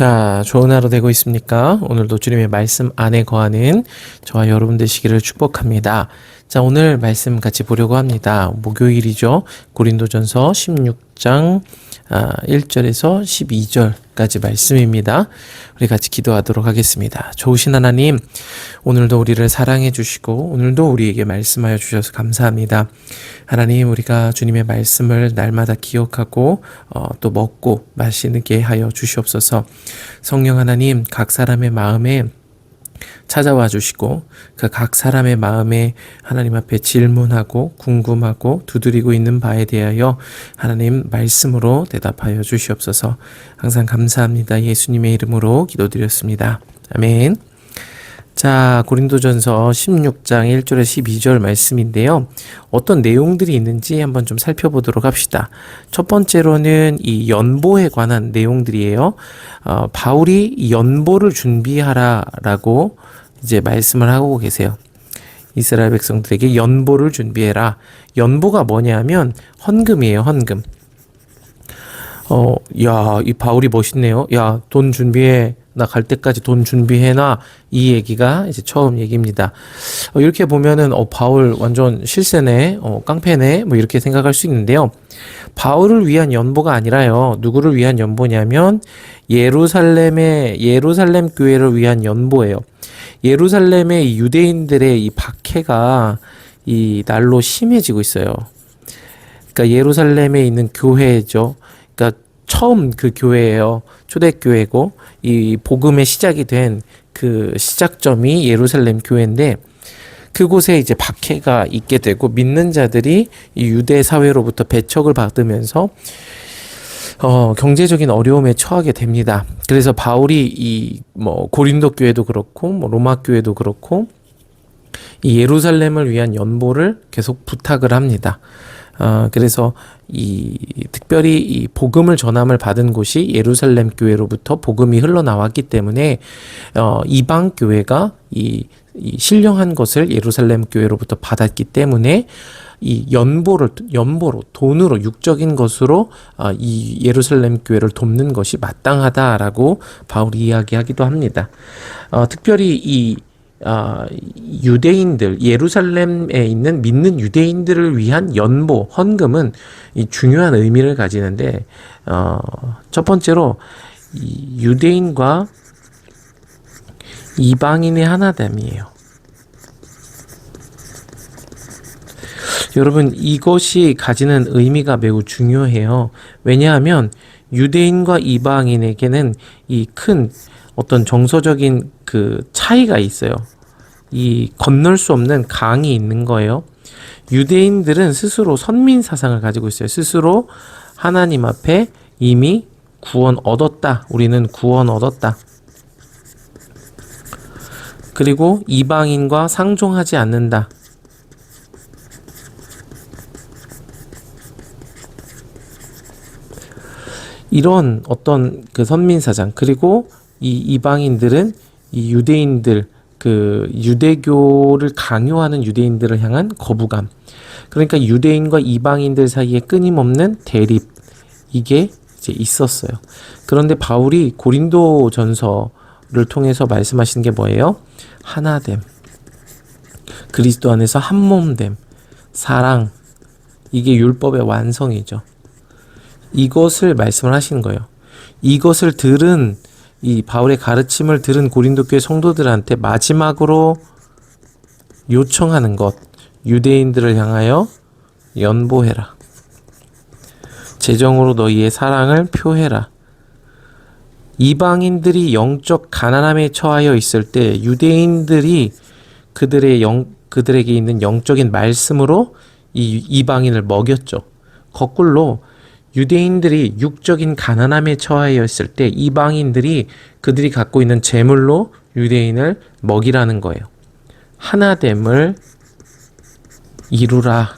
자, 좋은 하루 되고 있습니까? 오늘도 주님의 말씀 안에 거하는 저와 여러분 되시기를 축복합니다. 자, 오늘 말씀 같이 보려고 합니다. 목요일이죠. 고린도전서 16장 1절에서 12절까지 말씀입니다. 우리 같이 기도하도록 하겠습니다. 좋으신 하나님, 오늘도 우리를 사랑해 주시고 오늘도 우리에게 말씀하여 주셔서 감사합니다. 하나님, 우리가 주님의 말씀을 날마다 기억하고 또 먹고 마시게 하여 주시옵소서. 성령 하나님, 각 사람의 마음에 찾아와 주시고 그 각 사람의 마음에 하나님 앞에 질문하고 궁금하고 두드리고 있는 바에 대하여 하나님 말씀으로 대답하여 주시옵소서. 항상 감사합니다. 예수님의 이름으로 기도드렸습니다. 아멘. 자, 고린도전서 16장 1절에서 12절 말씀인데요. 어떤 내용들이 있는지 한번 좀 살펴보도록 합시다. 첫 번째로는 이 연보에 관한 내용들이에요. 바울이 이 연보를 준비하라라고 이제 말씀을 하고 계세요. 이스라엘 백성들에게 연보를 준비해라. 연보가 뭐냐면 헌금이에요, 헌금. 야, 이 바울이 멋있네요. 야, 돈 준비해. 나 갈 때까지 돈 준비해놔. 이 얘기가 이제 처음 얘기입니다. 이렇게 보면은, 바울 완전 실세네, 깡패네, 뭐 이렇게 생각할 수 있는데요. 바울을 위한 연보가 아니라요. 누구를 위한 연보냐면, 예루살렘 교회를 위한 연보예요. 예루살렘의 유대인들의 이 박해가 이 날로 심해지고 있어요. 그러니까 예루살렘에 있는 교회죠. 그러니까 처음 그 교회예요. 초대교회고 이 복음의 시작이 된 그 시작점이 예루살렘 교회인데 그곳에 이제 박해가 있게 되고 믿는 자들이 이 유대 사회로부터 배척을 받으면서 경제적인 어려움에 처하게 됩니다. 그래서 바울이 고린도 교회도 그렇고 로마 교회도 그렇고 이 예루살렘을 위한 연보를 계속 부탁을 합니다. 그래서 특별히 이 복음을 전함을 받은 곳이 예루살렘 교회로부터 복음이 흘러나왔기 때문에 이방 교회가 이 신령한 것을 예루살렘 교회로부터 받았기 때문에 이 연보로 돈으로 육적인 것으로 이 예루살렘 교회를 돕는 것이 마땅하다라고 바울이 이야기하기도 합니다. 특별히 이 유대인들, 예루살렘에 있는 믿는 유대인들을 위한 연보, 헌금은 이 중요한 의미를 가지는데, 첫 번째로 이 유대인과 이방인의 하나됨이에요. 여러분, 이것이 가지는 의미가 매우 중요해요. 왜냐하면 유대인과 이방인에게는 이 큰 어떤 정서적인 그 차이가 있어요. 이 건널 수 없는 강이 있는 거예요. 유대인들은 스스로 선민 사상을 가지고 있어요. 스스로 하나님 앞에 이미 구원 얻었다. 우리는 구원 얻었다. 그리고 이방인과 상종하지 않는다. 이런 어떤 그 선민사상, 그리고 이 이방인들은 이 유대인들, 그 유대교를 강요하는 유대인들을 향한 거부감. 그러니까 유대인과 이방인들 사이에 끊임없는 대립, 이게 이제 있었어요. 그런데 바울이 고린도 전서를 통해서 말씀하시는 게 뭐예요? 하나됨, 그리스도 안에서 한 몸됨, 사랑, 이게 율법의 완성이죠. 이것을 말씀을 하시는 거예요. 이것을 들은 이 바울의 가르침을 들은 고린도 교회 성도들한테 마지막으로 요청하는 것, 유대인들을 향하여 연보해라. 재정으로 너희의 사랑을 표해라. 이방인들이 영적 가난함에 처하여 있을 때 유대인들이 그들에게 있는 영적인 말씀으로 이 이방인을 먹였죠. 거꾸로 유대인들이 육적인 가난함에 처하여 있을 때 이방인들이 그들이 갖고 있는 재물로 유대인을 먹이라는 거예요. 하나됨을 이루라.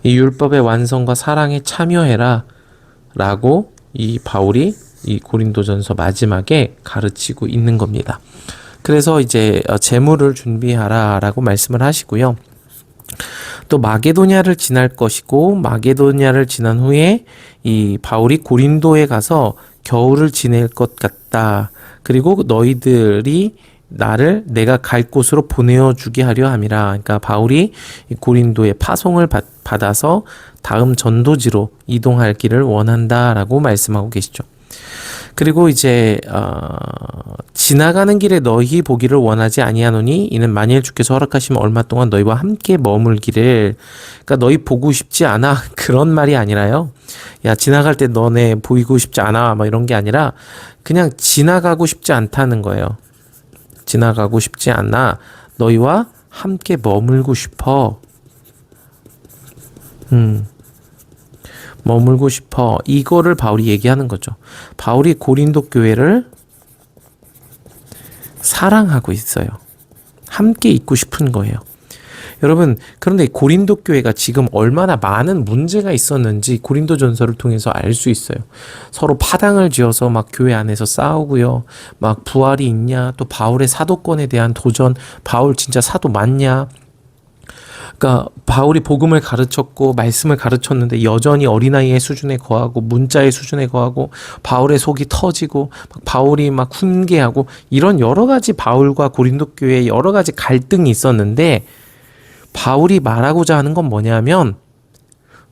이 율법의 완성과 사랑에 참여해라. 라고 이 바울이 이 고린도전서 마지막에 가르치고 있는 겁니다. 그래서 이제 재물을 준비하라 라고 말씀을 하시고요. 또 마게도냐를 지날 것이고 마게도냐를 지난 후에 이 바울이 고린도에 가서 겨울을 지낼 것 같다. 그리고 너희들이 나를 내가 갈 곳으로 보내어주게 하려 함이라. 그러니까 바울이 이 고린도의 파송을 받아서 다음 전도지로 이동할 길을 원한다라고 말씀하고 계시죠. 그리고 이제 지나가는 길에 너희 보기를 원하지 아니하노니 이는 만일 주께서 허락하시면 얼마 동안 너희와 함께 머물기를. 그러니까 너희 보고 싶지 않아 그런 말이 아니라요. 야, 지나갈 때 너네 보이고 싶지 않아 막 이런 게 아니라 그냥 지나가고 싶지 않다는 거예요. 지나가고 싶지 않아. 너희와 함께 머물고 싶어. 머물고 싶어. 이거를 바울이 얘기하는 거죠. 바울이 고린도 교회를 사랑하고 있어요. 함께 있고 싶은 거예요. 여러분, 그런데 고린도 교회가 지금 얼마나 많은 문제가 있었는지 고린도전서를 통해서 알 수 있어요. 서로 파당을 지어서 막 교회 안에서 싸우고요. 막 부활이 있냐, 또 바울의 사도권에 대한 도전, 바울 진짜 사도 맞냐. 그러니까 바울이 복음을 가르쳤고 말씀을 가르쳤는데 여전히 어린아이의 수준에 거하고 문자의 수준에 거하고 바울의 속이 터지고 막 바울이 막 훈계하고 이런 여러 가지 바울과 고린도 교회에 여러 가지 갈등이 있었는데 바울이 말하고자 하는 건 뭐냐면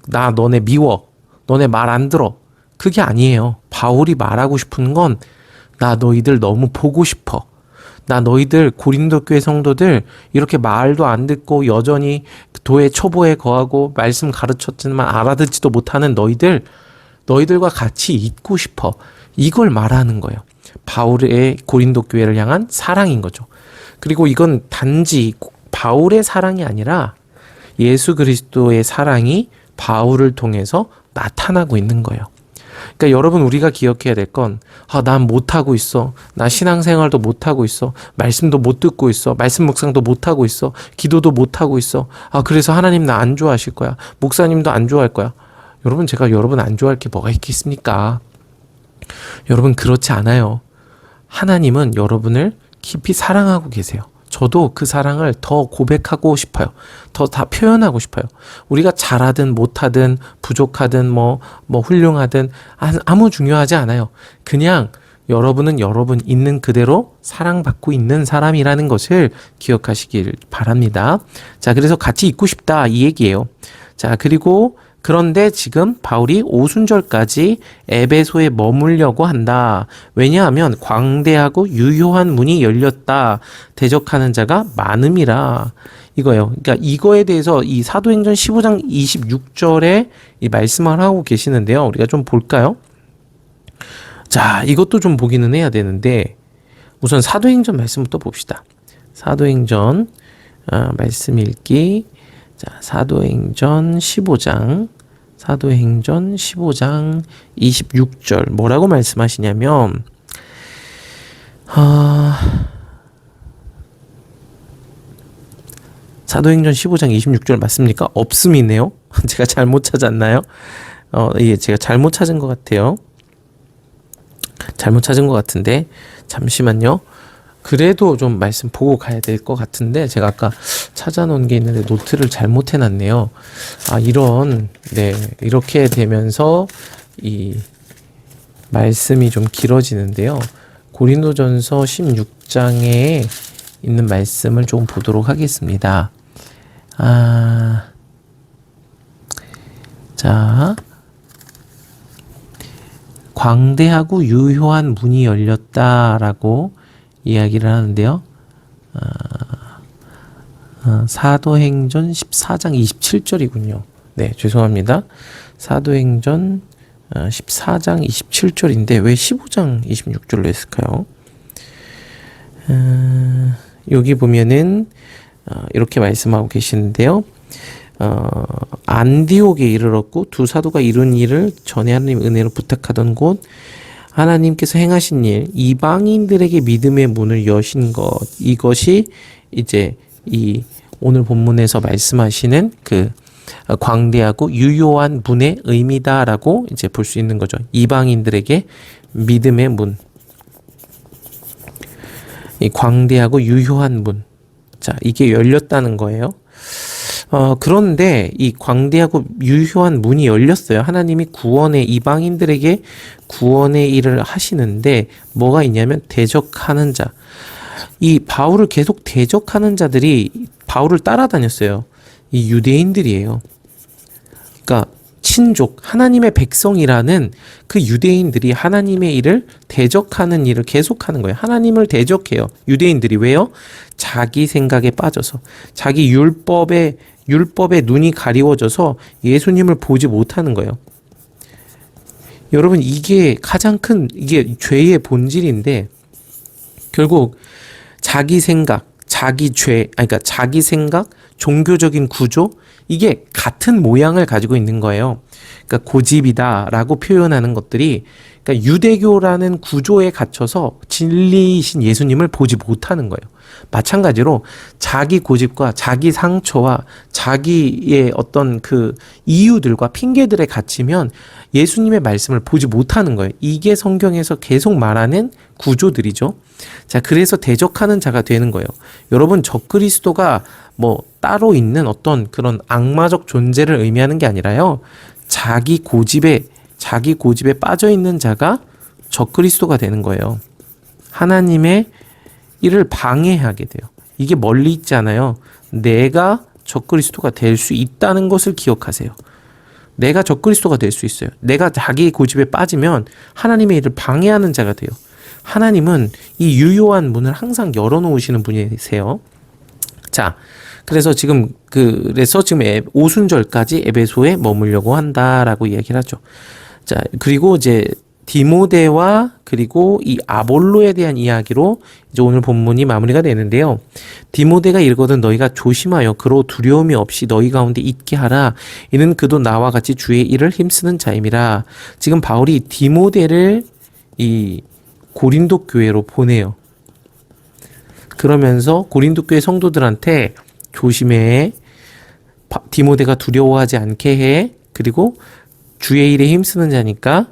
나 너네 미워. 너네 말 안 들어. 그게 아니에요. 바울이 말하고 싶은 건 나 너희들 너무 보고 싶어. 나 너희들 고린도 교회 성도들 이렇게 말도 안 듣고 여전히 도의 초보에 거하고 말씀 가르쳤지만 알아듣지도 못하는 너희들과 같이 있고 싶어. 이걸 말하는 거예요. 바울의 고린도 교회를 향한 사랑인 거죠. 그리고 이건 단지 바울의 사랑이 아니라 예수 그리스도의 사랑이 바울을 통해서 나타나고 있는 거예요. 그러니까 여러분 우리가 기억해야 될 건 난 못하고 있어. 나 신앙생활도 못하고 있어. 말씀도 못 듣고 있어. 말씀 묵상도 못하고 있어. 기도도 못하고 있어. 그래서 하나님 나 안 좋아하실 거야. 목사님도 안 좋아할 거야. 여러분 제가 여러분 안 좋아할 게 뭐가 있겠습니까? 여러분 그렇지 않아요. 하나님은 여러분을 깊이 사랑하고 계세요. 저도 그 사랑을 더 고백하고 싶어요. 더 다 표현하고 싶어요. 우리가 잘하든 못하든 부족하든 뭐 훌륭하든 아무 중요하지 않아요. 그냥 여러분은 여러분 있는 그대로 사랑받고 있는 사람이라는 것을 기억하시길 바랍니다. 자, 그래서 같이 있고 싶다 이 얘기예요. 자, 그리고 그런데 지금 바울이 오순절까지 에베소에 머물려고 한다. 왜냐하면 광대하고 유효한 문이 열렸다. 대적하는 자가 많음이라. 이거예요. 그러니까 이거에 대해서 이 사도행전 15장 26절에 이 말씀을 하고 계시는데요. 우리가 좀 볼까요? 자, 이것도 좀 보기는 해야 되는데 우선 사도행전 말씀부터 봅시다. 사도행전 말씀 읽기. 자, 사도행전 15장 26절 뭐라고 말씀하시냐면 사도행전 15장 26절 맞습니까? 없음이네요. 제가 잘못 찾았나요? 예, 제가 잘못 찾은 것 같아요. 잘못 찾은 것 같은데 잠시만요. 그래도 좀 말씀 보고 가야 될 것 같은데 제가 아까 찾아놓은 게 있는데 노트를 잘못 해놨네요. 이렇게 되면서 이 말씀이 좀 길어지는데요. 고린도전서 16장에 있는 말씀을 좀 보도록 하겠습니다. 자, 광대하고 유효한 문이 열렸다라고 이야기를 하는데요. 사도행전 14장 27절이군요. 네, 죄송합니다. 사도행전 14장 27절인데 왜 15장 26절로 했을까요? 여기 보면은 이렇게 말씀하고 계시는데요. 안디옥에 이르렀고 두 사도가 이룬 일을 전에 하나님 은혜로 부탁하던 곳 하나님께서 행하신 일, 이방인들에게 믿음의 문을 여신 것, 이것이 이제 이 오늘 본문에서 말씀하시는 그 광대하고 유효한 문의 의미다라고 이제 볼 수 있는 거죠. 이방인들에게 믿음의 문, 이 광대하고 유효한 문, 자 이게 열렸다는 거예요. 그런데 이 광대하고 유효한 문이 열렸어요. 하나님이 구원의 이방인들에게 구원의 일을 하시는데 뭐가 있냐면 대적하는 자. 이 바울을 계속 대적하는 자들이 바울을 따라다녔어요. 이 유대인들이에요. 그러니까 친족, 하나님의 백성이라는 그 유대인들이 하나님의 일을 대적하는 일을 계속하는 거예요. 하나님을 대적해요. 유대인들이 왜요? 자기 생각에 빠져서, 자기 율법에 눈이 가리워져서 예수님을 보지 못하는 거예요. 여러분, 이게 가장 큰, 이게 죄의 본질인데, 결국 자기 생각, 자기 죄, 그러니까 자기 생각, 종교적인 구조, 이게 같은 모양을 가지고 있는 거예요. 그러니까 고집이다라고 표현하는 것들이, 그러니까 유대교라는 구조에 갇혀서 진리이신 예수님을 보지 못하는 거예요. 마찬가지로 자기 고집과 자기 상처와 자기의 어떤 그 이유들과 핑계들에 갇히면 예수님의 말씀을 보지 못하는 거예요. 이게 성경에서 계속 말하는 구조들이죠. 자, 그래서 대적하는 자가 되는 거예요. 여러분, 적그리스도가 뭐 따로 있는 어떤 그런 악마적 존재를 의미하는 게 아니라요. 자기 고집에 빠져 있는 자가 적그리스도가 되는 거예요. 하나님의 일을 방해하게 돼요. 이게 멀리 있지 않아요. 내가 적그리스도가 될 수 있다는 것을 기억하세요. 내가 적그리스도가 될 수 있어요. 내가 자기 고집에 빠지면 하나님의 일을 방해하는 자가 돼요. 하나님은 이 유효한 문을 항상 열어놓으시는 분이세요. 자, 그래서 지금 오순절까지 에베소에 머물려고 한다라고 이야기를 하죠. 자, 그리고 이제 디모데와 그리고 이 아볼로에 대한 이야기로 이제 오늘 본문이 마무리가 되는데요. 디모데가 이르거든 너희가 조심하여 그로 두려움이 없이 너희 가운데 있게 하라. 이는 그도 나와 같이 주의 일을 힘쓰는 자임이라. 지금 바울이 디모데를 이 고린도 교회로 보내요. 그러면서 고린도 교회 성도들한테 조심해. 디모데가 두려워하지 않게 해. 그리고 주의 일에 힘쓰는 자니까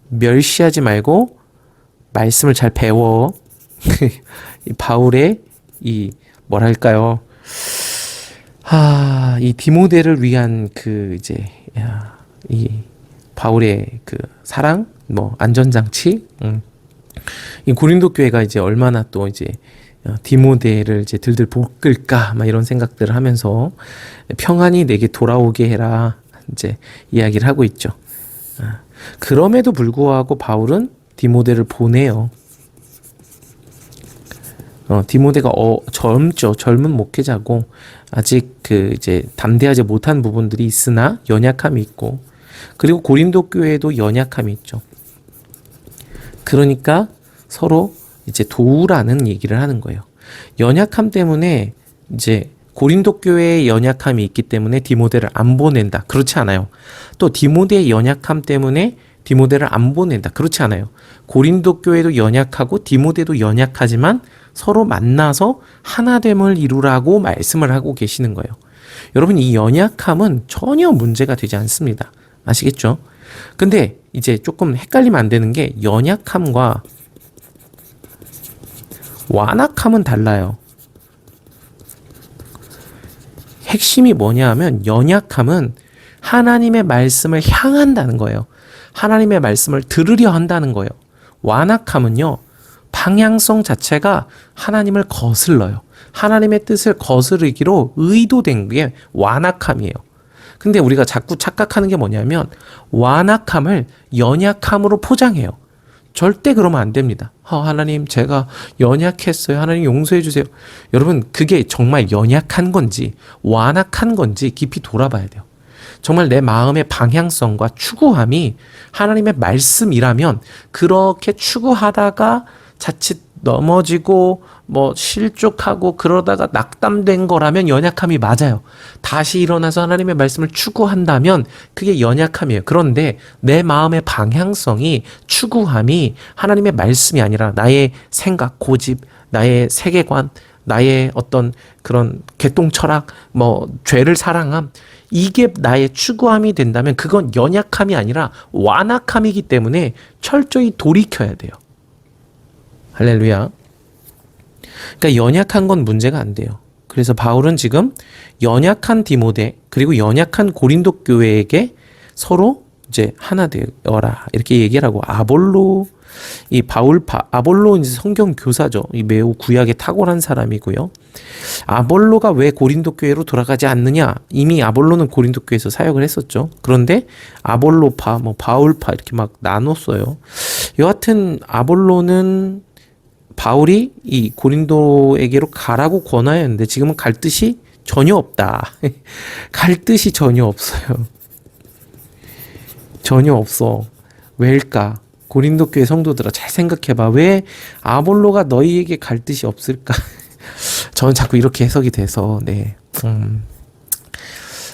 멸시하지 말고 말씀을 잘 배워. 이 바울의 이 뭐랄까요? 이 디모데를 위한 이 바울의 그 사랑, 뭐 안전장치. 이 고린도 교회가 이제 얼마나 또 이제 디모데를 이제 들들 볶을까 막 이런 생각들을 하면서 평안히 내게 돌아오게 해라 이제 이야기를 하고 있죠. 그럼에도 불구하고 바울은 디모데를 보내요. 디모데가 젊은 목회자고 아직 이제 담대하지 못한 부분들이 있으나 연약함이 있고, 그리고 고린도 교회에도 연약함이 있죠. 그러니까 서로 이제 도우라는 얘기를 하는 거예요. 연약함 때문에 이제 고린도 교회에 연약함이 있기 때문에 디모데를 안 보낸다. 그렇지 않아요. 또 디모데의 연약함 때문에 디모데를 안 보낸다. 그렇지 않아요. 고린도 교회도 연약하고 디모데도 연약하지만 서로 만나서 하나됨을 이루라고 말씀을 하고 계시는 거예요. 여러분, 이 연약함은 전혀 문제가 되지 않습니다. 아시겠죠? 근데 이제 조금 헷갈리면 안 되는 게 연약함과 완악함은 달라요. 핵심이 뭐냐 하면 연약함은 하나님의 말씀을 향한다는 거예요. 하나님의 말씀을 들으려 한다는 거예요. 완악함은요, 방향성 자체가 하나님을 거슬러요. 하나님의 뜻을 거스르기로 의도된 게 완악함이에요. 근데 우리가 자꾸 착각하는 게 뭐냐면 완악함을 연약함으로 포장해요. 절대 그러면 안 됩니다. 하나님, 제가 연약했어요. 하나님 용서해 주세요. 여러분, 그게 정말 연약한 건지 완악한 건지 깊이 돌아봐야 돼요. 정말 내 마음의 방향성과 추구함이 하나님의 말씀이라면 그렇게 추구하다가 자칫 넘어지고 뭐 실족하고 그러다가 낙담된 거라면 연약함이 맞아요. 다시 일어나서 하나님의 말씀을 추구한다면 그게 연약함이에요. 그런데 내 마음의 방향성이, 추구함이 하나님의 말씀이 아니라 나의 생각, 고집, 나의 세계관, 나의 어떤 그런 개똥 철학, 뭐 죄를 사랑함, 이게 나의 추구함이 된다면 그건 연약함이 아니라 완악함이기 때문에 철저히 돌이켜야 돼요. 할렐루야. 그러니까 연약한 건 문제가 안 돼요. 그래서 바울은 지금 연약한 디모데 그리고 연약한 고린도 교회에게 서로 이제 하나 되어라 이렇게 얘기를 하고 아볼로 이 바울파 아볼로 이제 성경 교사죠. 이 매우 구약에 탁월한 사람이고요. 아볼로가 왜 고린도 교회로 돌아가지 않느냐? 이미 아볼로는 고린도 교회에서 사역을 했었죠. 그런데 아볼로파, 뭐 바울파 이렇게 막 나눴어요. 여하튼 아볼로는 바울이 이 고린도에게로 가라고 권하여 했는데 지금은 갈 뜻이 전혀 없다. 갈 뜻이 전혀 없어요. 전혀 없어. 왜일까? 고린도 교회 성도들아 잘 생각해봐. 왜 아볼로가 너희에게 갈 뜻이 없을까? 저는 자꾸 이렇게 해석이 돼서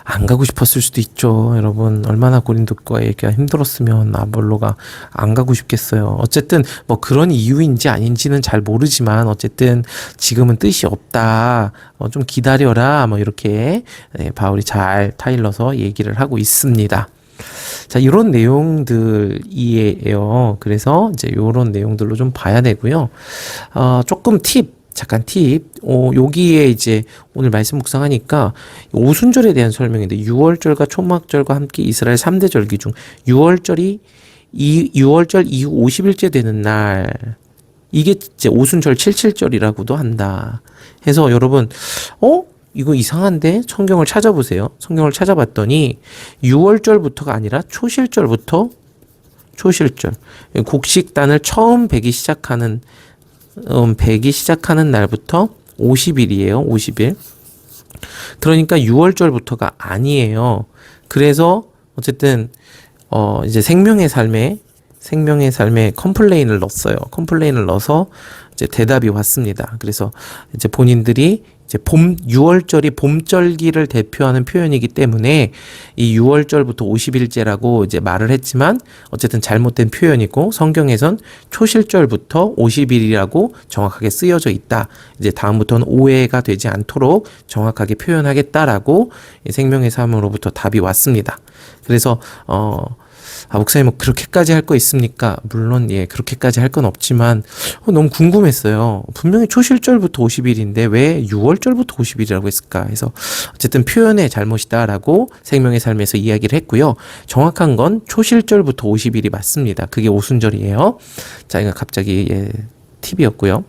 안 가고 싶었을 수도 있죠. 여러분 얼마나 고린도과 얘기가 힘들었으면 아볼로가 안 가고 싶겠어요. 어쨌든 뭐 그런 이유인지 아닌지는 잘 모르지만 어쨌든 지금은 뜻이 없다. 좀 기다려라. 뭐 이렇게 바울이 잘 타일러서 얘기를 하고 있습니다. 자, 이런 내용들이에요. 그래서 이제 이런 내용들로 좀 봐야 되고요. 조금 잠깐 팁. 여기에 이제 오늘 말씀 묵상하니까 오순절에 대한 설명인데 6월절과 초막절과 함께 이스라엘 3대 절기 중 6월절 이후 50일째 되는 날 이게 이제 오순절 77절이라고도 한다. 해서 여러분 이거 이상한데? 성경을 찾아보세요. 성경을 찾아봤더니 6월절부터가 아니라 초실절부터 초실절 곡식단을 처음 배기 시작하는 날부터 50일이에요. 50일. 그러니까 6월절부터가 아니에요. 그래서 어쨌든 이제 생명의 삶에 컴플레인을 넣었어요. 컴플레인을 넣어서 이제 대답이 왔습니다. 그래서 이제 본인들이 이제 6월절이 봄절기를 대표하는 표현이기 때문에 이 6월절부터 50일째라고 이제 말을 했지만 어쨌든 잘못된 표현이고 성경에선 초실절부터 50일이라고 정확하게 쓰여져 있다. 이제 다음부터는 오해가 되지 않도록 정확하게 표현하겠다라고 생명의 삶으로부터 답이 왔습니다. 그래서 목사님 뭐 그렇게까지 할 거 있습니까? 물론 그렇게까지 할 건 없지만 너무 궁금했어요. 분명히 초실절부터 50일인데 왜 6월절부터 50일이라고 했을까? 해서 어쨌든 표현의 잘못이다라고 생명의 삶에서 이야기를 했고요. 정확한 건 초실절부터 50일이 맞습니다. 그게 오순절이에요. 자, 이거 갑자기 팁이었고요.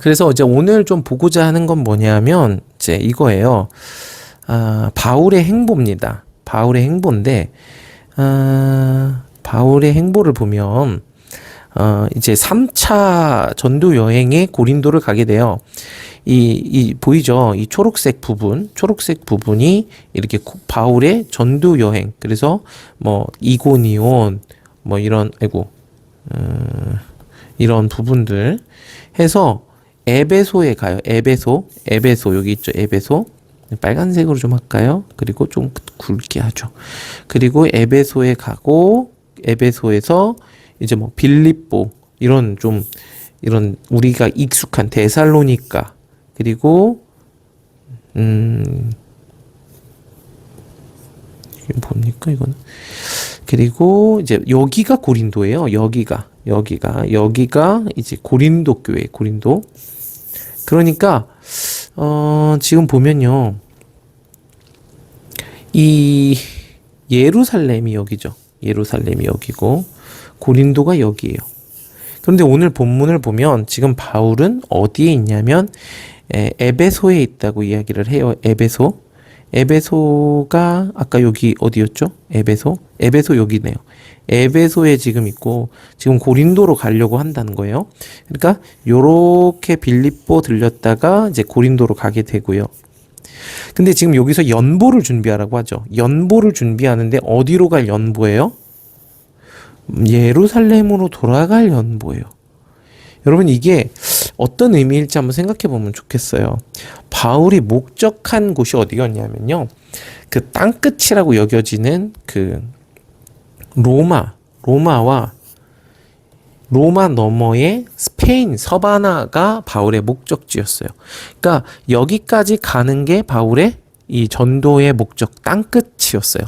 그래서 이제 오늘 좀 보고자 하는 건 뭐냐면 이제 이거예요. 바울의 행보입니다. 바울의 행보인데 바울의 행보를 보면 이제 3차 전도 여행에 고린도를 가게 돼요. 이 보이죠? 이 초록색 부분이 이렇게 바울의 전도 여행. 그래서 뭐 이고니온 뭐 이런 이런 부분들 해서 에베소에 가요. 에베소 여기 있죠. 에베소. 빨간색으로 좀 할까요? 그리고 좀 굵게 하죠. 그리고 에베소에 가고 에베소에서 이제 뭐 빌립보 이런 우리가 익숙한 데살로니가 그리고 이게 뭡니까 이거는? 그리고 이제 여기가 고린도예요. 여기가 이제 고린도 교회 고린도. 그러니까 지금 보면요. 이 예루살렘이 여기죠. 예루살렘이 여기고 고린도가 여기예요. 그런데 오늘 본문을 보면 지금 바울은 어디에 있냐면 에베소에 있다고 이야기를 해요. 에베소가 아까 여기 어디였죠? 에베소 여기네요. 에베소에 지금 있고 지금 고린도로 가려고 한다는 거예요. 그러니까 요렇게 빌립보 들렸다가 이제 고린도로 가게 되고요. 근데 지금 여기서 연보를 준비하라고 하죠. 연보를 준비하는데 어디로 갈 연보예요? 예루살렘으로 돌아갈 연보예요. 여러분 이게 어떤 의미일지 한번 생각해 보면 좋겠어요. 바울이 목적한 곳이 어디였냐면요. 그 땅끝이라고 여겨지는 그 로마 너머의 스페인 서바나가 바울의 목적지였어요. 그러니까 여기까지 가는 게 바울의 이 전도의 목적 땅끝이었어요.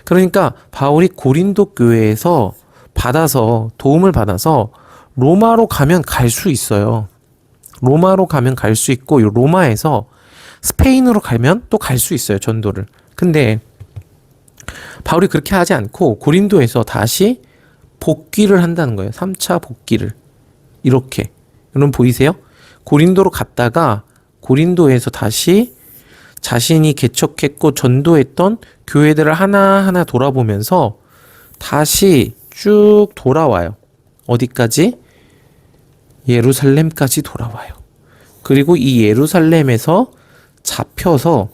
그러니까 바울이 고린도 교회에서 도움을 받아서 로마로 가면 갈 수 있어요. 로마로 가면 갈 수 있고, 이 로마에서 스페인으로 가면 또 갈 수 있어요, 전도를. 근데 바울이 그렇게 하지 않고 고린도에서 다시 복귀를 한다는 거예요. 3차 복귀를. 이렇게. 여러분 보이세요? 고린도로 갔다가 고린도에서 다시 자신이 개척했고 전도했던 교회들을 하나하나 돌아보면서 다시 쭉 돌아와요. 어디까지? 예루살렘까지 돌아와요. 그리고 이 예루살렘에서 잡혀서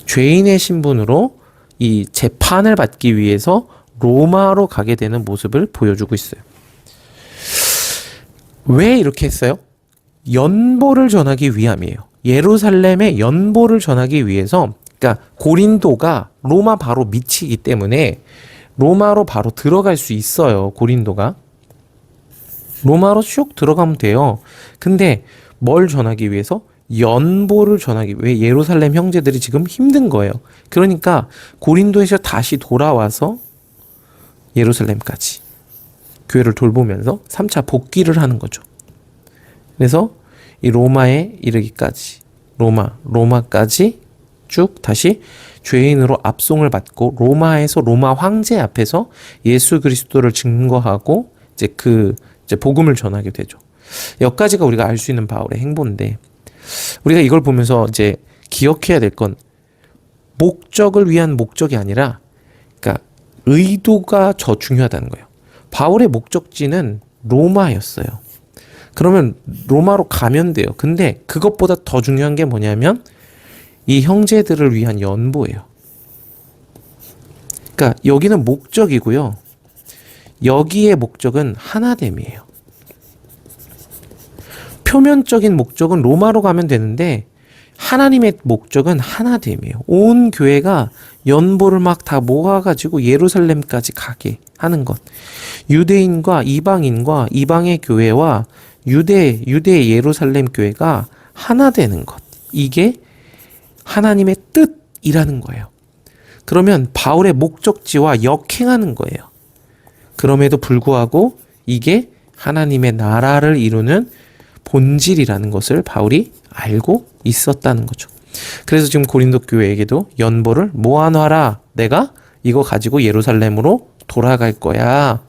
죄인의 신분으로 이 재판을 받기 위해서 로마로 가게 되는 모습을 보여주고 있어요. 왜 이렇게 했어요? 연보를 전하기 위함이에요. 예루살렘에 연보를 전하기 위해서, 그러니까 고린도가 로마 바로 밑이기 때문에 로마로 바로 들어갈 수 있어요. 고린도가 로마로 쭉 들어가면 돼요. 근데 뭘 전하기 위해서? 연보를 전하기 위해. 예루살렘 형제들이 지금 힘든 거예요. 그러니까 고린도에서 다시 돌아와서 예루살렘까지 교회를 돌보면서 3차 복귀를 하는 거죠. 그래서 이 로마에 이르기까지, 로마까지 쭉 다시 죄인으로 압송을 받고 로마에서 로마 황제 앞에서 예수 그리스도를 증거하고 이제 복음을 전하게 되죠. 여기까지가 우리가 알 수 있는 바울의 행보인데, 우리가 이걸 보면서 이제 기억해야 될 건 목적을 위한 목적이 아니라, 그러니까 의도가 더 중요하다는 거예요. 바울의 목적지는 로마였어요. 그러면 로마로 가면 돼요. 근데 그것보다 더 중요한 게 뭐냐면 이 형제들을 위한 연보예요. 그러니까 여기는 목적이고요. 여기의 목적은 하나됨이에요. 표면적인 목적은 로마로 가면 되는데 하나님의 목적은 하나됨이에요. 온 교회가 연보를 막 다 모아가지고 예루살렘까지 가게 하는 것. 유대인과 이방인과 이방의 교회와 유대의 예루살렘 교회가 하나 되는 것. 이게 하나님의 뜻이라는 거예요. 그러면 바울의 목적지와 역행하는 거예요. 그럼에도 불구하고 이게 하나님의 나라를 이루는 본질이라는 것을 바울이 알고 있었다는 거죠. 그래서 지금 고린도 교회에게도 연보를 모아놔라. 내가 이거 가지고 예루살렘으로 돌아갈 거야.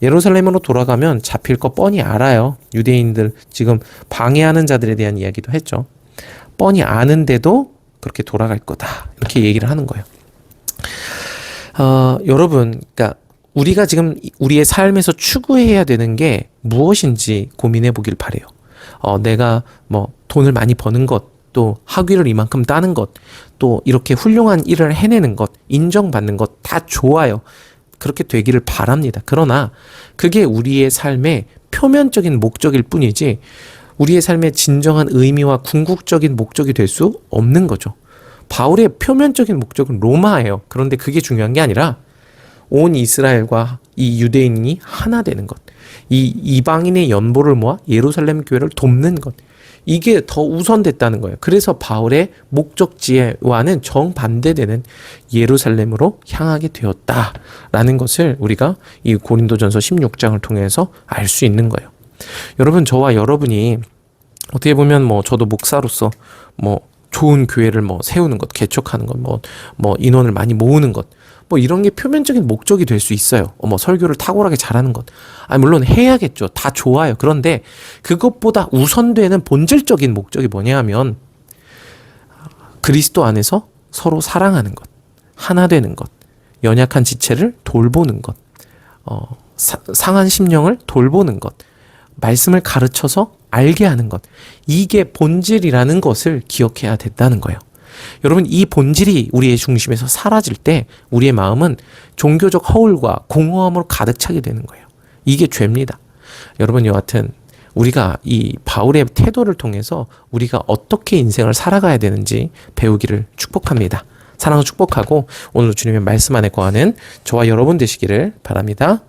예루살렘으로 돌아가면 잡힐 거 뻔히 알아요. 유대인들 지금 방해하는 자들에 대한 이야기도 했죠. 뻔히 아는데도 그렇게 돌아갈 거다. 이렇게 얘기를 하는 거예요. 여러분, 그러니까 우리가 지금 우리의 삶에서 추구해야 되는 게 무엇인지 고민해 보길 바래요. 내가 뭐 돈을 많이 버는 것, 또 학위를 이만큼 따는 것, 또 이렇게 훌륭한 일을 해내는 것, 인정받는 것 다 좋아요. 그렇게 되기를 바랍니다. 그러나 그게 우리의 삶의 표면적인 목적일 뿐이지 우리의 삶의 진정한 의미와 궁극적인 목적이 될 수 없는 거죠. 바울의 표면적인 목적은 로마예요. 그런데 그게 중요한 게 아니라 온 이스라엘과 이 유대인이 하나 되는 것, 이 이방인의 연보를 모아 예루살렘 교회를 돕는 것, 이게 더 우선됐다는 거예요. 그래서 바울의 목적지와는 정반대되는 예루살렘으로 향하게 되었다라는 것을 우리가 이 고린도전서 16장을 통해서 알 수 있는 거예요. 여러분, 저와 여러분이 어떻게 보면 뭐 저도 목사로서 뭐 좋은 교회를 뭐 세우는 것, 개척하는 것, 뭐 인원을 많이 모으는 것, 뭐 이런 게 표면적인 목적이 될 수 있어요. 뭐 설교를 탁월하게 잘하는 것. 물론 해야겠죠. 다 좋아요. 그런데 그것보다 우선되는 본질적인 목적이 뭐냐 하면 그리스도 안에서 서로 사랑하는 것, 하나 되는 것, 연약한 지체를 돌보는 것, 상한 심령을 돌보는 것, 말씀을 가르쳐서 알게 하는 것. 이게 본질이라는 것을 기억해야 된다는 거예요. 여러분, 이 본질이 우리의 중심에서 사라질 때 우리의 마음은 종교적 허울과 공허함으로 가득 차게 되는 거예요. 이게 죄입니다. 여러분, 여하튼 우리가 이 바울의 태도를 통해서 우리가 어떻게 인생을 살아가야 되는지 배우기를 축복합니다. 사랑을 축복하고 오늘 주님의 말씀 안에 거하는 저와 여러분 되시기를 바랍니다.